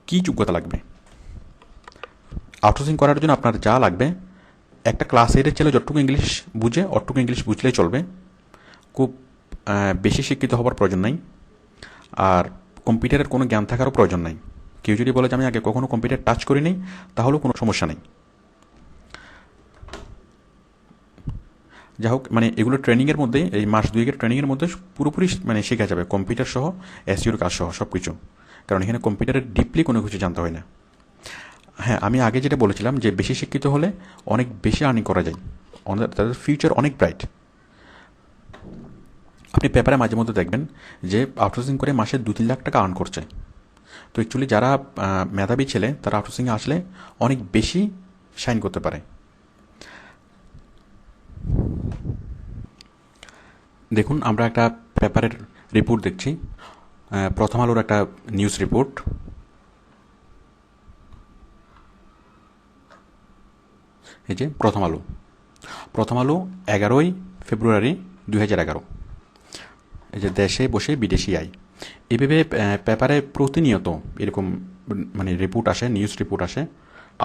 কী যোগ্যতা লাগবে? আউটসোর্সিং করার জন্য আপনার যা লাগবে, একটা ক্লাস 8-এর ছেলে যতটুকু ইংলিশ বুঝে অতটুকু ইংলিশ বুঝলেই চলবে। খুব বেশি শিক্ষিত হওয়ার প্রয়োজন নাই, আর কম্পিউটারের কোনো জ্ঞান থাকারও প্রয়োজন নাই। কেউ যদি বলে যে আমি আগে কখনো কম্পিউটার টাচ করিনি, তাহলেও কোনো সমস্যা নেই। যাই হোক, মানে এগুলো ট্রেনিংয়ের মধ্যে, এই মাস 2-এর ট্রেনিংয়ের মধ্যে পুরোপুরি মানে শেখা যাবে, কম্পিউটার সহ, এসইওর কাজ সহ সব কিছু। কারণ এখানে কম্পিউটারের ডিপলি কোনো কিছু জানতে হয় না। হ্যাঁ, আমি আগে যেটা বলেছিলাম যে বেশি শিক্ষিত হলে অনেক বেশি আর্নিং করা যায়, তাদের ফিউচার অনেক ব্রাইট। আপনি পেপারে মাঝে মধ্যে দেখবেন যে আউটসোর্সিং করে মাসে 2-3 লাখ টাকা আর্ন করছে। তো অ্যাকচুয়ালি যারা মেধাবী ছেলে, তারা আউটসোর্সিংয়ে আসলে অনেক বেশি শাইন করতে পারে। দেখুন, আমরা একটা পেপারের রিপোর্ট দেখছি, প্রথম আলোর একটা নিউজ রিপোর্ট। এই যে প্রথম আলো 11ই ফেব্রুয়ারি 2011। এই যে দেশে বসে বিদেশি আয়, এইভাবে পেপারে প্রতিনিয়ত এরকম মানে রিপোর্ট আসে, নিউজ রিপোর্ট আসে।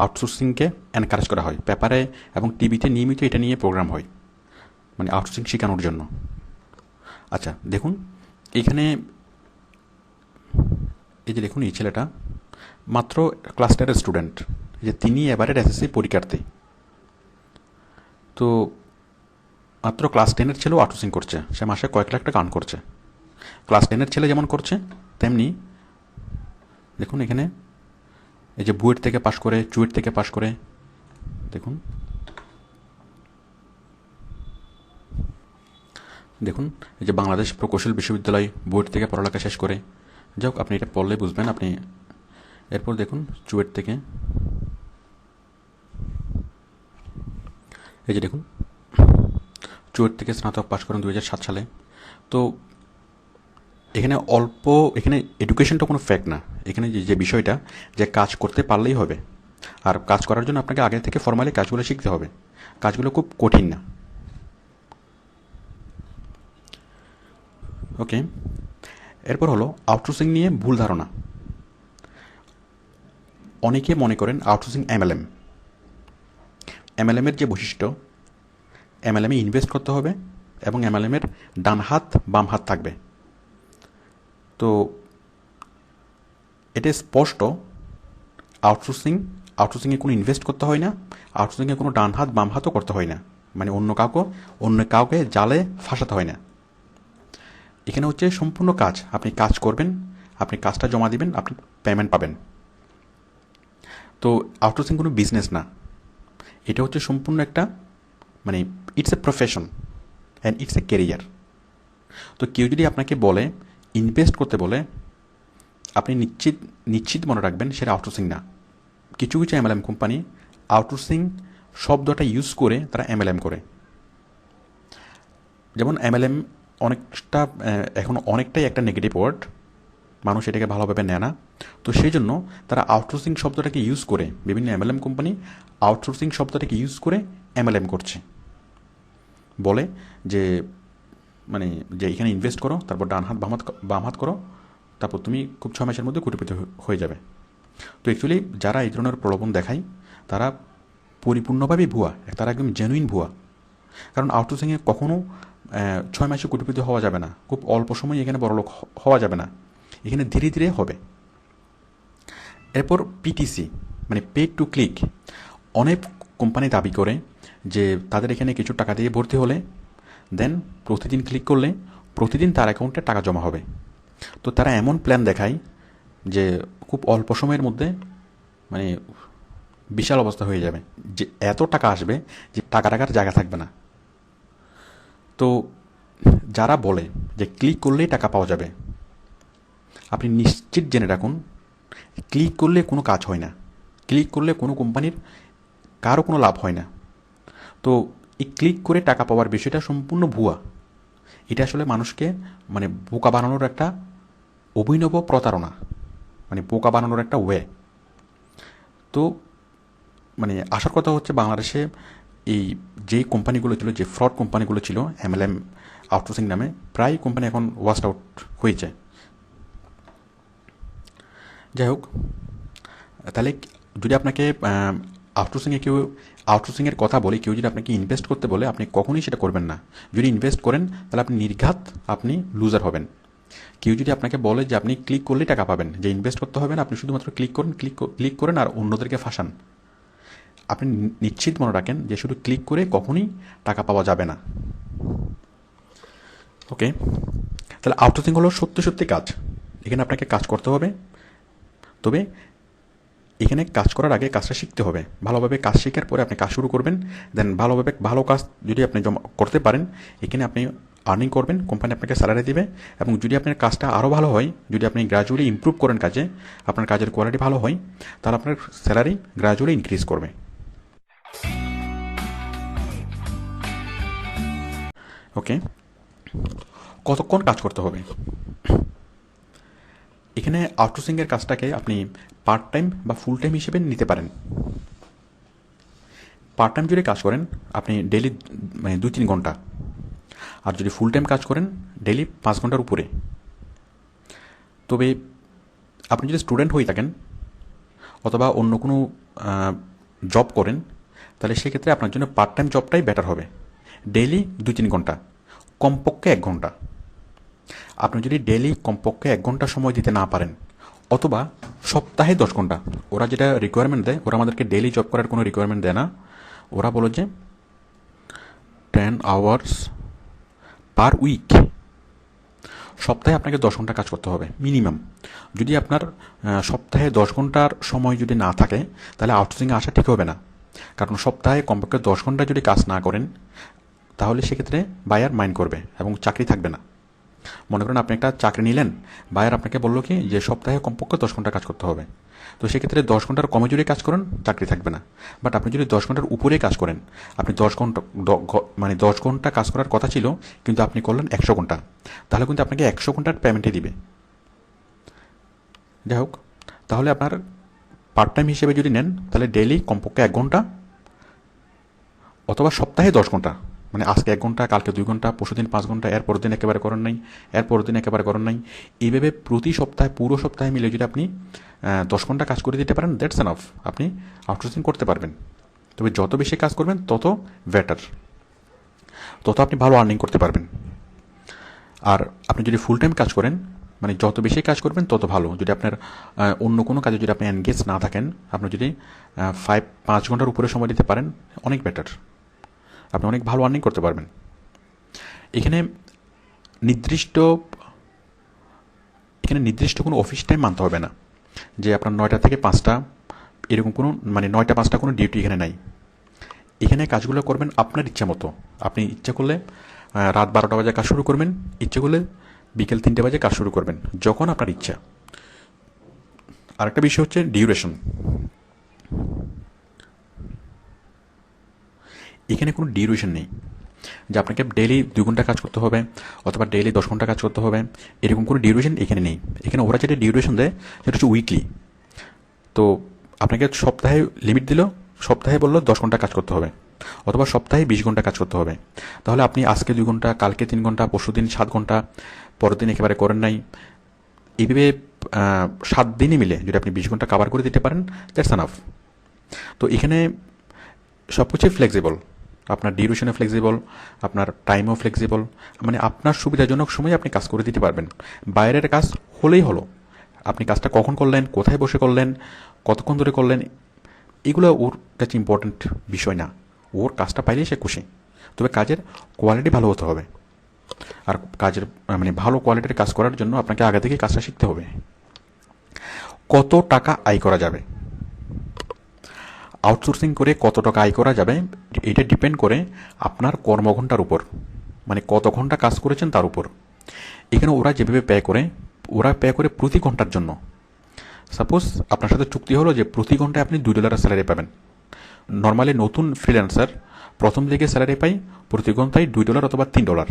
আউটসোর্সিংকে এনকারেজ করা হয় পেপারে এবং টিভিতে, নিয়মিত এটা নিয়ে প্রোগ্রাম হয়, মানে আউটসোর্সিং শেখানোর জন্য। আচ্ছা দেখুন, এখানে এই যে দেখুন, এই ছেলেটা মাত্র ক্লাস 10-এর স্টুডেন্ট, যে তিনি এবারের এসএসসি পরীক্ষার্থী। তো মাত্র ক্লাস 10-এর ছেলেও আউটসোর্সিং করছে, সে মাসে কয়েক লাখ টাকা আর্ন করছে। ক্লাস 10-এর ছেলে যেমন করছে, তেমনি দেখুন এখানে এই যে বুয়েট থেকে পাশ করে, চুয়েট থেকে পাশ করে, দেখুন দেখুন এই যে বাংলাদেশ প্রকৌশল বিশ্ববিদ্যালয়, বুয়েট থেকে পড়ালেখা শেষ করে। যাই হোক, আপনি এটা পড়লে বুঝবেন আপনি। এরপর দেখুন চুয়েট থেকে, এই যে দেখুন চুয়েট থেকে স্নাতক পাশ করেন 2007 সালে। তো এখানে এখানে এডুকেশনটা কোনো ফ্যাক্ট না। এখানে যে বিষয়টা, যে কাজ করতে পারলেই হবে, আর কাজ করার জন্য আপনাকে আগে থেকে ফর্মালি কাজগুলো শিখতে হবে। কাজগুলো খুব কঠিন না। ওকে, এরপর হলো আউটসোর্সিং নিয়ে ভুল ধারণা। অনেকে মনে করেন আউটসোর্সিং এমএলএমের যে বৈশিষ্ট্য, এমএলএমে ইনভেস্ট করতে হবে এবং এমএলএমের ডান হাত বাম হাত থাকবে। তো এটা স্পষ্ট, আউটসোর্সিংয়ে কোনো ইনভেস্ট করতে হয় না, আউটসোর্সিংয়ে কোনো ডান হাত বাম হাতও করতে হয় না, মানে অন্য কাউকে জালে ফাঁসাতে হয় না। এখানে হচ্ছে সম্পূর্ণ কাজ, আপনি কাজ করবেন, আপনি কাজটা জমা দিবেন, আপনি পেমেন্ট পাবেন। তো আউটসোর্সিং কোনো বিজনেস না, এটা হচ্ছে সম্পূর্ণ একটা মানে it's a profession and it's a career. তো কেউ যদি আপনাকে বলে, ইনভেস্ট করতে বলে, আপনি নিশ্চিত মনে রাখবেন সেটা আউটসোর্সিং না। কিছু কিছু এমএলএম কোম্পানি আউটসোর্সিং শব্দটা ইউজ করে তারা এমএলএম করে। যেমন এমএলএম এখন অনেকটাই একটা নেগেটিভ ওয়ার্ড, মানুষ এটাকে ভালোভাবে নেয় না। তো সেই জন্য তারা আউটসোর্সিং শব্দটাকে ইউজ করে, বিভিন্ন এমএলএম কোম্পানি আউটসোর্সিং শব্দটাকে ইউজ করে এমএলএম করছে। বলে যে মানে যে এখানে ইনভেস্ট করো, তারপর ডান হাত বাম হাত করো, তারপর তুমি খুব 6 মাসের মধ্যে কোটিপতি হয়ে যাবে। তো অ্যাকচুয়ালি যারা এই ধরনের প্রলোভন দেখায়, তারা পরিপূর্ণভাবেই ভুয়া, তারা একদম জেনুইন ভুয়া। কারণ আউটসোর্সিংয়ে কখনও 6 মাসে কোটিপতি হওয়া যাবে না, খুব অল্প সময় এখানে বড়লোক হওয়া যাবে না, এখানে ধীরে ধীরে হবে। এরপর পিটিসি মানে পেড টু ক্লিক, অনেক কোম্পানি দাবি করে যে তাদের এখানে কিছু টাকা দিয়ে ভর্তি হলে দেন প্রতিদিন ক্লিক করলে প্রতিদিন তার অ্যাকাউন্টে টাকা জমা হবে। তো তারা এমন প্ল্যান দেখায় যে খুব অল্প সময়ের মধ্যে মানে বিশাল অবস্থা হয়ে যাবে, যে এত টাকা আসবে যে টাকা টাকার জায়গা থাকবে না। তো যারা বলে যে ক্লিক করলেই টাকা পাওয়া যাবে, আপনি নিশ্চিত জেনে রাখুন, ক্লিক করলে কোনো কাজ হয় না, ক্লিক করলে কোনো কোম্পানির কারো কোনো লাভ হয় না। তো এই ক্লিক করে টাকা পাওয়ার বিষয়টা সম্পূর্ণ ভুয়া। এটা আসলে মানুষকে মানে বোকা বানানোর একটা অভিনব প্রতারণা, মানে বোকা বানানোর একটা ওয়ে। তো মানে আসার কথা হচ্ছে, বাংলাদেশে এই যেই কোম্পানিগুলো ছিল, যে ফ্রড কোম্পানিগুলো ছিল এমএলএম আউটসোর্সিং নামে, প্রায় কোম্পানি এখন ওয়াস্ট আউট হয়েছে। যাই হোক, তাহলে যদি আপনাকে আউটসোর্সিংয়ের কথা বলে কেউ যদি আপনাকে ইনভেস্ট করতে বলে, আপনি কখনোই সেটা করবেন না। যদি ইনভেস্ট করেন তাহলে আপনি নির্ঘাত আপনি লুজার হবেন। কেউ যদি আপনাকে বলে যে আপনি ক্লিক করলেই টাকা পাবেন, যে ইনভেস্ট করতে হবে না, আপনি শুধুমাত্র ক্লিক করেন আর অন্যদেরকে ফাঁসান, আপনি নিশ্চিত মনে রাখেন যে শুধু ক্লিক করে কখনোই টাকা পাওয়া যাবে না। ওকে, তাহলে আউটসোর্সিং হলো সত্যি সত্যি কাজ। এখানে আপনাকে কাজ করতে হবে, তবে এখানে কাজ করার আগে কাজটা শিখতে হবে। ভালোভাবে কাজ শেখার পরে আপনি কাজ শুরু করবেন, দেন ভালো কাজ যদি আপনি জমা করতে পারেন, এখানে আপনি আর্নিং করবেন, কোম্পানি আপনাকে স্যালারি দেবে। এবং যদি আপনার কাজটা আরও ভালো হয়, যদি আপনি গ্র্যাজুয়ালি ইমপ্রুভ করেন কাজে, আপনার কাজের কোয়ালিটি ভালো হয়, তাহলে আপনার স্যালারি গ্র্যাজুয়ালি ইনক্রিজ করবে। ওকে, কতক্ষণ কাজ করতে হবে? এখানে আউটসোর্সিংয়ের কাজটাকে আপনি পার্ট টাইম বা ফুল টাইম হিসেবে নিতে পারেন। পার্ট টাইম যদি কাজ করেন আপনি ডেলি 2-3 ঘন্টা, আর যদি ফুল টাইম কাজ করেন ডেলি 5 ঘন্টার উপরে। তবে আপনি যদি স্টুডেন্ট হয়ে থাকেন অথবা অন্য কোনো জব করেন, তাহলে সেক্ষেত্রে আপনার জন্য পার্ট টাইম জবটাই বেটার হবে। ডেইলি 2-3 ঘন্টা, কমপক্ষে 1 ঘন্টা। আপনি যদি ডেইলি কমপক্ষে 1 ঘন্টা সময় দিতে না পারেন, অথবা সপ্তাহে 10 ঘন্টা, ওরা যেটা রিকোয়ারমেন্ট দেয়, ওরা আমাদেরকে ডেইলি জব করার কোনো রিকোয়ারমেন্ট দেয় না। ওরা বলে যে 10 আওয়ার্স পার উইক, সপ্তাহে আপনাকে 10 ঘন্টা কাজ করতে হবে মিনিমাম। যদি আপনার সপ্তাহে 10 ঘন্টার সময় যদি না থাকে, তাহলে আউটসোর্সিংয়ে আসা ঠিক হবে না। কারণ সপ্তাহে কমপক্ষে 10 ঘন্টা যদি কাজ না করেন, তাহলে সেক্ষেত্রে বায়ার মাইন্ড করবে এবং চাকরি থাকবে না। মনে করেন আপনি একটা চাকরি নিলেন, বায়ার আপনাকে বললো কি যে সপ্তাহে কমপক্ষে 10 ঘন্টা কাজ করতে হবে, তো সেক্ষেত্রে 10 ঘন্টার কমে যদি কাজ করেন চাকরি থাকবে না। বাট আপনি যদি 10 ঘন্টার উপরে কাজ করেন, আপনি 10 ঘন্টা কাজ করার কথা ছিল, কিন্তু আপনি করলেন 100 ঘন্টা, তাহলে কিন্তু আপনাকে 100 ঘন্টার পেমেন্টই দিবে। যাই হোক, তাহলে আপনার পার্ট টাইম হিসেবে যদি নেন, তাহলে ডেইলি কমপক্ষে 1 ঘন্টা, অথবা সপ্তাহে 10 ঘন্টা, মানে আজকে 1 ঘন্টা, কালকে 2 ঘন্টা, পরশুদিন 5 ঘন্টা, এরপর দিন একেবারে করেন নাই, এরপর দিন একেবারে করেন নাই। এইভাবে প্রতি সপ্তাহে, পুরো সপ্তাহে মিলে যদি আপনি 10 ঘন্টা কাজ করে দিতে পারেন, দ্যাটস এনাফ, আপনি আউটসোর্সিং করতে পারবেন। তবে যত বেশি কাজ করবেন তত বেটার, তত আপনি ভালো আর্নিং করতে পারবেন। আর আপনি যদি ফুল টাইম কাজ করেন, মানে যত বেশি কাজ করবেন তত ভালো। যদি আপনার অন্য কোনো কাজে যদি আপনি এনগেজ না থাকেন, আপনি যদি 5 ঘন্টার উপরে সময় দিতে পারেন, অনেক বেটার, আপনি অনেক ভালো আর্নিং করতে পারবেন। এখানে নির্দিষ্ট কোনো অফিস টাইম মানতে হবে না, যে আপনার 9টা থেকে 5টা এরকম কোনো, মানে 9টা 5টা কোনো ডিউটি এখানে নাই। এখানে কাজগুলো করবেন আপনার ইচ্ছা মতো। আপনি ইচ্ছা করলে রাত 12টা বাজে কাজ শুরু করবেন, ইচ্ছে করলে বিকেল 3টে বাজে কাজ শুরু করবেন, যখন আপনার ইচ্ছা। আরেকটা বিষয় হচ্ছে ডিউরেশন। এখানে কোনো ডিউরেশন নেই যে আপনাকে ডেইলি 2 ঘন্টা কাজ করতে হবে অথবা ডেইলি 10 ঘন্টা কাজ করতে হবে, এরকম কোনো ডিউরেশন এখানে নেই। এখানে ওরা যেটা ডিউরেশন দেয় সেটা হচ্ছে উইকলি। তো আপনাকে সপ্তাহে লিমিট দিল, সপ্তাহে বললো 10 ঘন্টা কাজ করতে হবে, অথবা সপ্তাহে 20 ঘন্টা কাজ করতে হবে। তাহলে আপনি আজকে 2 ঘন্টা, কালকে 3 ঘন্টা, পরশুদিন 7 ঘন্টা, পরের দিন একেবারে করেন নাই, এইভাবে 7 দিনই মিলে যদি আপনি 20 ঘন্টা কভার করে দিতে পারেন, দ্যাটস এনাফ। তো এখানে সব কিছুই ফ্লেক্সিবল, আপনার ডিউরেশনে ফ্লেক্সিবল, আপনার টাইমও ফ্লেক্সিবল, মানে আপনার সুবিধাজনক সময়ে আপনি কাজ করে দিতে পারবেন। বাইরের কাজ হলেই হলো, আপনি কাজটা কখন করলেন, কোথায় বসে করলেন, কতক্ষণ ধরে করলেন, এগুলো ওর কাছে ইম্পর্ট্যান্ট বিষয় না। ওর কাজটা পাইলেই সে খুশি, তবে কাজের কোয়ালিটি ভালো হতে হবে। আর কাজের মানে ভালো কোয়ালিটির কাজ করার জন্য আপনাকে আগে থেকে কাজটা শিখতে হবে। কত টাকা আয় করা যাবে, আউটসোর্সিং করে কত টাকা আয় করা যাবে, এটা ডিপেন্ড করে আপনার কর্মঘণ্টার উপর, মানে কত ঘন্টা কাজ করেছেন তার উপর। এখানে ওরা যেভাবে ওরা পে করে প্রতি ঘন্টার জন্য। সাপোজ আপনার সাথে চুক্তি হলো যে প্রতি ঘন্টায় আপনি $2 স্যালারি পাবেন। নর্মালি নতুন ফ্রিল্যান্সার প্রথম দিকে স্যালারি পাই প্রতি ঘন্টায় $2 অথবা $3।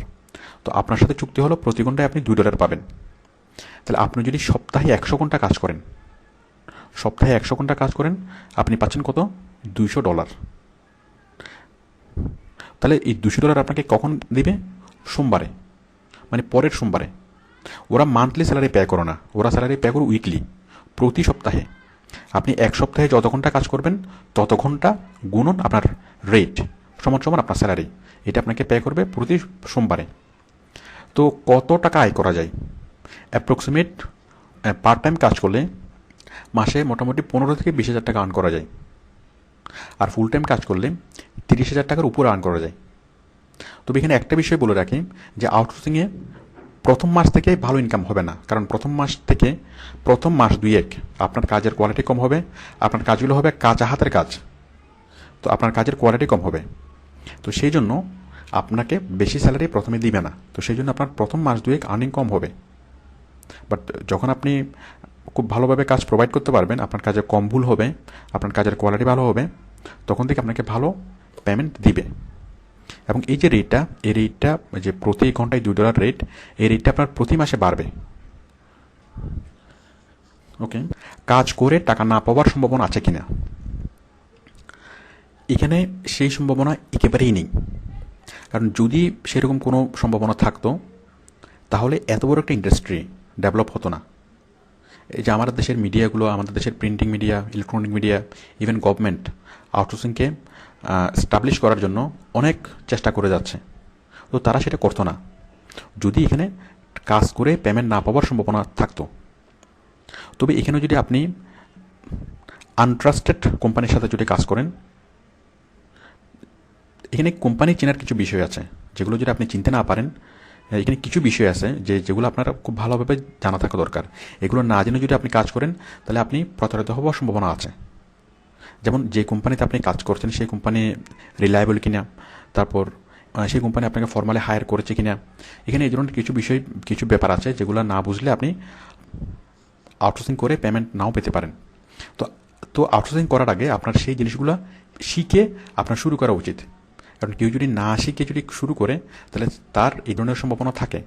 তো আপনার সাথে চুক্তি হলো প্রতি ঘন্টায় আপনি $2 পাবেন। তাহলে আপনি যদি সপ্তাহে 100 ঘন্টা কাজ করেন, আপনি পাচ্ছেন কত? $200। তাহলে এই $200 আপনাকে কখন দিবে? সোমবারে, মানে পরের সোমবারে। ওরা মান্থলি স্যালারি পে করে না, ওরা স্যালারি পে করে উইকলি, প্রতি সপ্তাহে। আপনি এক সপ্তাহে যত ঘন্টা কাজ করবেন তত ঘন্টা গুণন আপনার রেট সমান সমান আপনার স্যালারি, এটা আপনাকে পে করবে প্রতি সোমবারে। তো কত টাকা আয় করা যায়? অ্যাপ্রক্সিমেট পার্ট টাইম কাজ করলে মাসে মোটামুটি 15 থেকে 20 হাজার টাকা আর্ন করা যায়, আর ফুল টাইম কাজ করলে 30 হাজার টাকার উপর আর্ন করা যায়। তবে এখানে একটা বিষয় বলে রাখি যে আউটসোর্সিংয়ে প্রথম মাস থেকে ভালো ইনকাম হবে না, কারণ প্রথম মাস 2-1 আপনার কাজের কোয়ালিটি কম হবে, আপনার কাজগুলো হবে কাঁচা হাতের কাজ, তো আপনার কাজের কোয়ালিটি কম হবে। তো সেই জন্য আপনাকে বেশি স্যালারি প্রথমে দিবে না, তো সেই জন্য আপনার প্রথম মাস 2-1 আর্নিং কম হবে। বাট যখন আপনি খুব ভালোভাবে কাজ প্রোভাইড করতে পারবেন, আপনার কাজে কম ভুল হবে, আপনার কাজের কোয়ালিটি ভালো হবে, তখন থেকে আপনাকে ভালো পেমেন্ট দিবে। এবং এই যে রেটটা, এই রেটটা যে প্রতি ঘন্টায় $2 রেট, এই রেটটা আপনার প্রতি মাসে বাড়বে। ওকে, কাজ করে টাকা না পাওয়ার সম্ভাবনা আছে কিনা? এখানে সেই সম্ভাবনা একেবারেই নেই, কারণ যদি সেরকম কোনো সম্ভাবনা থাকতো তাহলে এত বড় একটা ইন্ডাস্ট্রি ডেভেলপ হতো না। এই যে আমাদের দেশের মিডিয়াগুলো, আমাদের দেশের printing media, electronic media, even government আউটসোর্সিংকে স্টাবলিশ করার জন্য অনেক চেষ্টা করে যাচ্ছে, তো তারা সেটা করতো না যদি এখানে কাজ করে পেমেন্ট না পাওয়ার সম্ভাবনা থাকতো। তবে এখানে যদি আপনি আনট্রাস্টেড কোম্পানির সাথে যদি কাজ করেন, এখানে কোম্পানি চেনার কিছু বিষয় আছে যেগুলো যদি আপনি চিনতে না পারেন, এখানে কিছু বিষয় আছে যেগুলো আপনার খুব ভালোভাবে জানা থাকা দরকার। এগুলো না জেনে যদি আপনি কাজ করেন তাহলে আপনি প্রতারিত হওয়ার সম্ভাবনা আছে। যেমন যে কোম্পানিতে আপনি কাজ করছেন সেই কোম্পানি রিলায়েবল কিনা, তারপর সেই কোম্পানি আপনাকে ফর্মালি হায়ার করেছে কিনা, এখানে এই ধরনের কিছু ব্যাপার আছে যেগুলো না বুঝলে আপনি আউটসোর্সিং করে পেমেন্ট নাও পেতে পারেন। তো তো আউটসোর্সিং করার আগে আপনার সেই জিনিসগুলো শিখে আপনার শুরু করা উচিত, কারণ কেউ যদি না শিখে যদি শুরু করে তাহলে তার এই ধরনের সম্ভাবনা থাকে।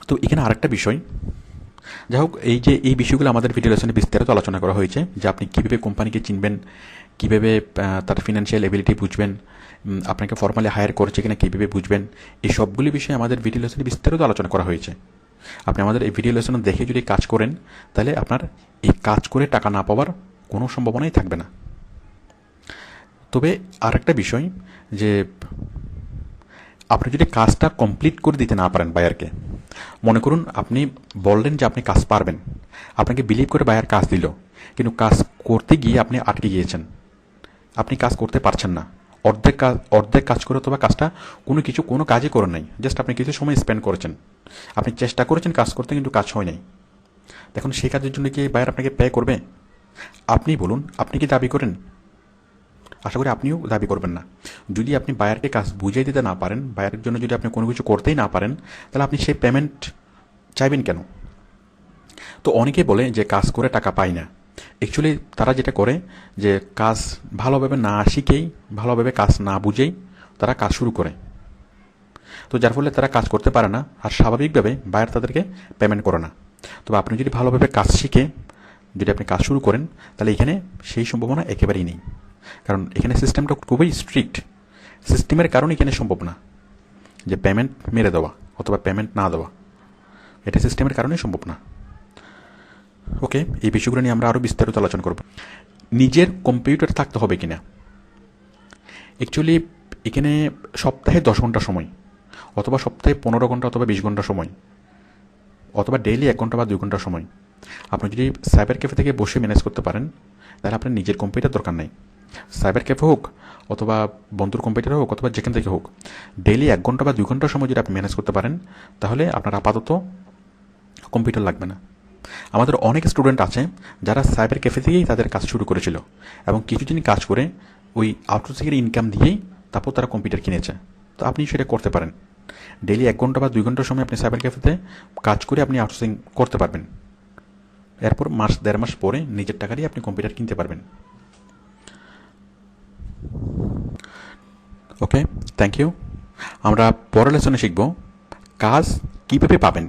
তো এখানে আরেকটা বিষয়, যাই হোক, এই বিষয়গুলো আমাদের ভিডিও লেসনে বিস্তারিত আলোচনা করা হয়েছে, যে আপনি কীভাবে কোম্পানিকে চিনবেন, কীভাবে তার ফিনান্সিয়াল এবিলিটি বুঝবেন, আপনাকে ফর্মালি হায়ার করেছে কিনা কীভাবে বুঝবেন, এই সবগুলি বিষয়ে আমাদের ভিডিও লেসনে বিস্তারিত আলোচনা করা হয়েছে। আপনি আমাদের এই ভিডিও লেসন দেখে যদি কাজ করেন তাহলে আপনার এই কাজ করে টাকা না পাওয়ার কোনো সম্ভাবনাই থাকবে না। তবে আরেকটা বিষয়, যে আপনি যদি কাজটা কমপ্লিট করে দিতে না পারেন বায়ারকে, মনে করুন আপনি বললেন যে আপনি কাজ পারবেন, আপনাকে বিলিভ করে বায়ার কাজ দিল, কিন্তু কাজ করতে গিয়ে আপনি আটকে গিয়েছেন, আপনি কাজ করতে পারছেন না, অর্ধেক কাজ করে, অথবা কাজটা কোনো কাজই করেন নাই, জাস্ট আপনি কিছু সময় স্পেন্ড করেছেন, আপনি চেষ্টা করেছেন কাজ করতে কিন্তু কাজ হয় নাই। দেখুন, সেই কাজের জন্য কি বায়ার আপনাকে পে করবে? আপনি বলুন, আপনি কি দাবি করেন? আশা করি আপনিও দাবি করবেন না। যদি আপনি বায়ারকে কাজ বুঝিয়ে দিতে না পারেন, বায়ারের জন্য যদি আপনি কোনো কিছু করতেই না পারেন, তাহলে আপনি সেই পেমেন্ট চাইবেন কেন? তো অনেকে বলে যে কাজ করে টাকা পায় না। অ্যাকচুয়ালি তারা যেটা করে, যে কাজ ভালোভাবে না শিখেই, ভালোভাবে কাজ না বুঝেই তারা কাজ শুরু করে, তো যার ফলে তারা কাজ করতে পারে না, আর স্বাভাবিকভাবে বায়ার তাদেরকে পেমেন্ট করে না। তবে আপনি যদি ভালোভাবে কাজ শিখে যদি আপনি কাজ শুরু করেন, তাহলে এখানে সেই সম্ভাবনা একেবারেই নেই, কারণ এখানে সিস্টেমটা খুবই স্ট্রিক্ট। সিস্টেমের কারণে এখানে সম্ভব না যে পেমেন্ট মেরে দেওয়া অথবা পেমেন্ট না দেওয়া, এটা সিস্টেমের কারণে সম্ভব না। ওকে, এই বিষয়গুলো নিয়ে আমরা আরও বিস্তারিত আলোচনা করব। নিজের কম্পিউটার থাকতে হবে কিনা? অ্যাকচুয়ালি এখানে সপ্তাহে 10 ঘন্টা সময়, অথবা সপ্তাহে 15 ঘন্টা অথবা 20 ঘন্টা সময়, অথবা ডেইলি 1 ঘন্টা বা 2 ঘন্টা সময় আপনি যদি সাইবার ক্যাফে থেকে বসে ম্যানেজ করতে পারেন, তাহলে আপনার নিজের কম্পিউটার দরকার নেই। সাইবার ক্যাফে হোক অথবা বন্ধুর কম্পিউটার হোক অথবা যেখান থেকে হোক, ডেইলি 1 ঘন্টা বা 2 ঘন্টা সময় যদি আপনি ম্যানেজ করতে পারেন, তাহলে আপনার আপাতত কম্পিউটার লাগবে না। আমাদের অনেক স্টুডেন্ট আছে যারা সাইবার ক্যাফে থেকেই তাদের কাজ শুরু করেছিল, এবং কিছুদিন কাজ করে ওই আউটসোর্সিংয়ের ইনকাম দিয়েই তারপর তারা কম্পিউটার কিনেছে। তো আপনি সেটা করতে পারেন। ডেইলি 1 ঘন্টা বা 2 ঘন্টার সময় আপনি সাইবার ক্যাফেতে কাজ করে আপনি আউটসোর্সিং করতে পারবেন। এরপর 1.5 মাস পরে নিজের টাকা দিয়ে আপনি কম্পিউটার কিনতে পারবেন। ওকে, থ্যাংক ইউ। আমরা পরের লেসনে শিখব কাজ কীভাবে পাবেন।